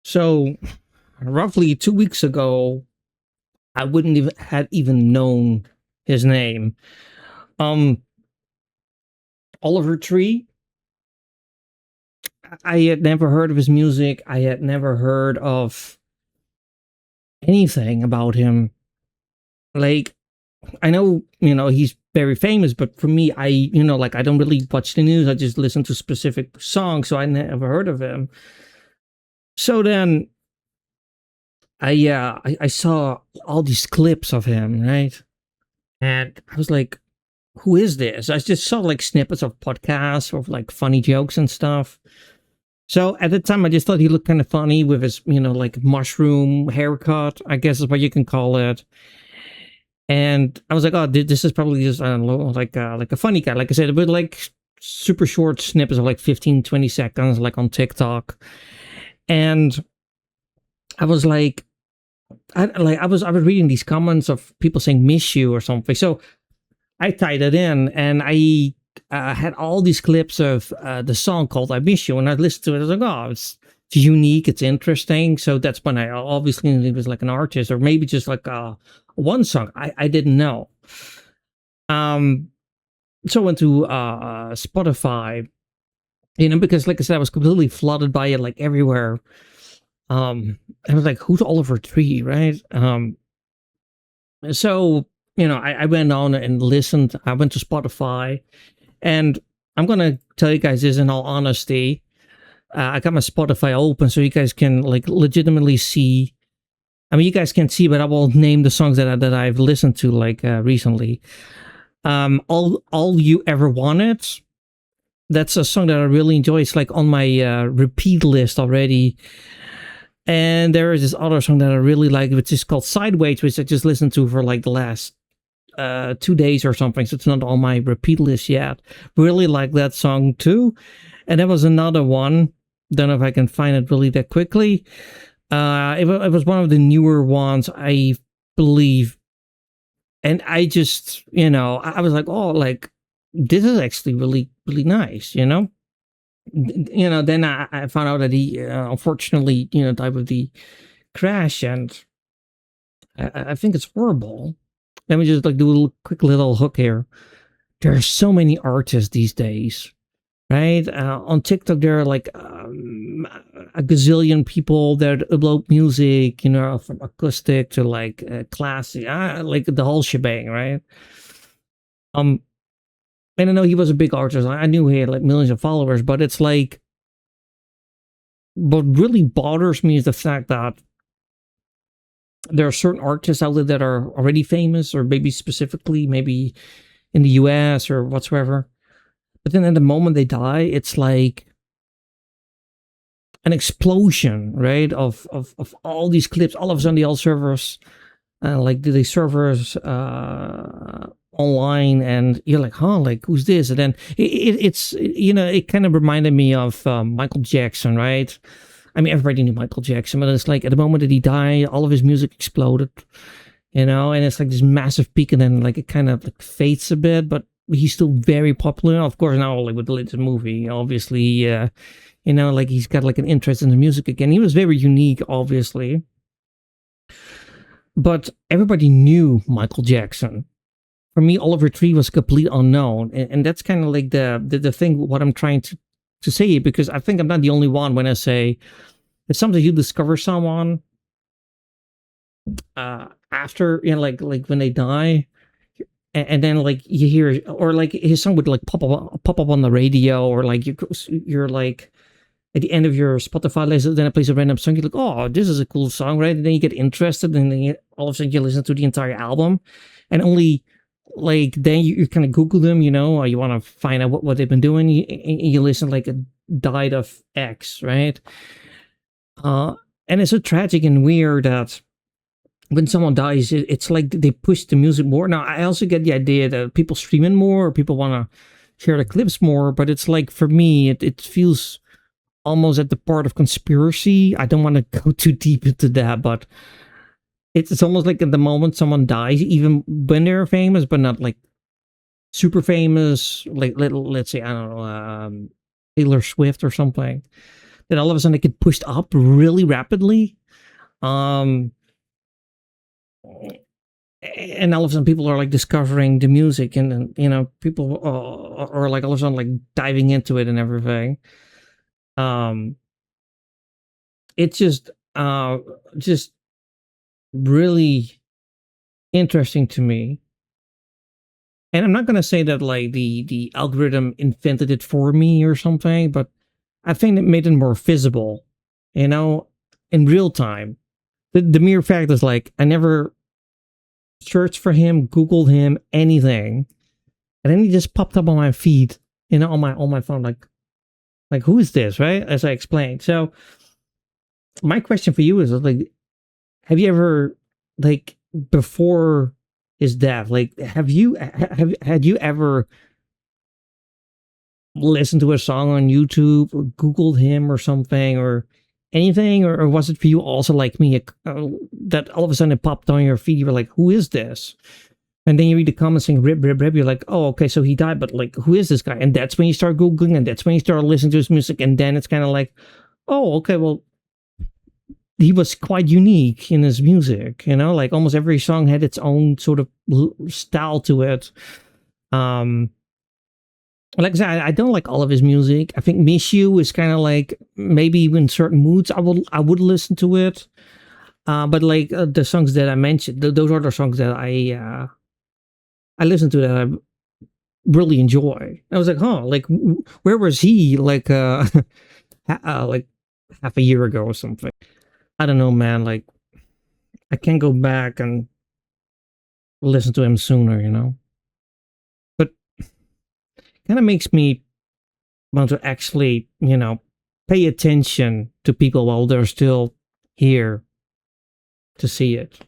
So roughly 2 weeks ago, I wouldn't even had even known his name. Um, Oliver Tree. I had never heard of his music. I had never heard of anything about him. Like I know, he's very famous, but for me, like I don't really watch the news. I just listen to specific songs, so I never heard of him. So then I saw all these clips of him, right? And I was like, who is this? I just saw like snippets of podcasts of like funny jokes and stuff. So at the time, I just thought he looked kind of funny with his, like mushroom haircut, I guess is what you can call it. And I was like, oh, this is probably just, I don't know, like a funny guy. Like I said, with like super short snippets of like 15, 20 seconds, like on TikTok. And I was like, I was reading these comments of people saying miss you or something. So I tied it in, and I had all these clips of the song called "I Miss You," and I listened to it. I was like, "Oh, it's unique, it's interesting." So that's when I obviously knew it was like an artist, or maybe just like one song. I didn't know. Um, so I went to Spotify, because like I said, I was completely flooded by it, like everywhere. I was like, "Who's Oliver Tree?" Right? So I went on and listened. I went to Spotify. And I'm gonna tell you guys this in all honesty. I got my Spotify open so you guys can like legitimately see. I mean, you guys can't see, but I will name the songs that I've listened to like recently. All you ever wanted. That's a song that I really enjoy. It's like on my repeat list already. And there is this other song that I really like, which is called Sideways, which I just listened to for like the last 2 days or something. So it's not on my repeat list yet. Really like that song too. And there was another one. Don't know if I can find it really that quickly. It was one of the newer ones, I believe. And I just, I was like, oh, like this is actually really, really nice, Then I found out that he unfortunately, died with the crash, and I think it's horrible. Let me just like do a quick little hook here. There are so many artists these days, right? On TikTok, there are like a gazillion people that upload music, from acoustic to like classic, like the whole shebang, right? Um, and I know he was a big artist. I knew he had like millions of followers, but it's like, what really bothers me is the fact that there are certain artists out there that are already famous, or maybe specifically, maybe in the US or whatsoever. But then at the moment they die, it's like an explosion, right? Of all these clips. All of a sudden, the all servers, like the servers online, and you're like, huh, like who's this? And then it's it kind of reminded me of Michael Jackson, right? I mean, everybody knew Michael Jackson, but it's like at the moment that he died, all of his music exploded, and it's like this massive peak, and then like it kind of like fades a bit, but he's still very popular. Of course, now like with the latest movie, obviously, like he's got like an interest in the music again. He was very unique, obviously, but everybody knew Michael Jackson. For me, Oliver Tree was complete unknown, and that's kind of like the thing. What I'm trying to say, because I think I'm not the only one when I say it's something you discover someone after, like when they die, and then like you hear, or like his song would like pop up on the radio, or like you're like at the end of your Spotify list, then it plays a random song. You're like, oh, this is a cool song, right? And then you get interested, and then all of a sudden you listen to the entire album, and only like then you kind of Google them, or you want to find out what they've been doing. You listen like a died of X, right? Uh, and it's so tragic and weird that when someone dies, it's like they push the music more. Now, I also get the idea that people stream it more, or people want to share the clips more, but it's like for me, it feels almost at the part of conspiracy. I don't want to go too deep into that, but it's almost like at the moment someone dies, even when they're famous, but not like super famous, like let's say, I don't know, Taylor Swift or something. that all of a sudden it get pushed up really rapidly. Um, and all of a sudden people are like discovering the music, and then people are like all of a sudden like diving into it and everything. Um, it's just really interesting to me. And I'm not gonna say that like the algorithm invented it for me or something, but I think it made it more visible, you know, in real time. The mere fact is like I never searched for him, Googled him, anything, and then he just popped up on my feed, on my phone, like who is this, right? As I explained. So my question for you is like, have you ever, like, before his death, like had you ever listened to a song on YouTube or Googled him or something or anything, or was it for you also like me, that all of a sudden it popped on your feed? You were like, who is this? And then you read the comments saying rip, rip, rip. You're like, oh, okay, so he died, but like, who is this guy? And that's when you start Googling, and that's when you start listening to his music. And then it's kind of like, oh, okay, well, he was quite unique in his music, like almost every song had its own sort of style to it. Like I said, I don't like all of his music. I think "Miss You" is kind of like maybe in certain moods I would listen to it. But like the songs that I mentioned, those are the songs that I listen to that I really enjoy. I was like, huh, like where was he like like half a year ago or something? I don't know, man. Like I can't go back and listen to him sooner. But kind of makes me want to actually, pay attention to people while they're still here to see it.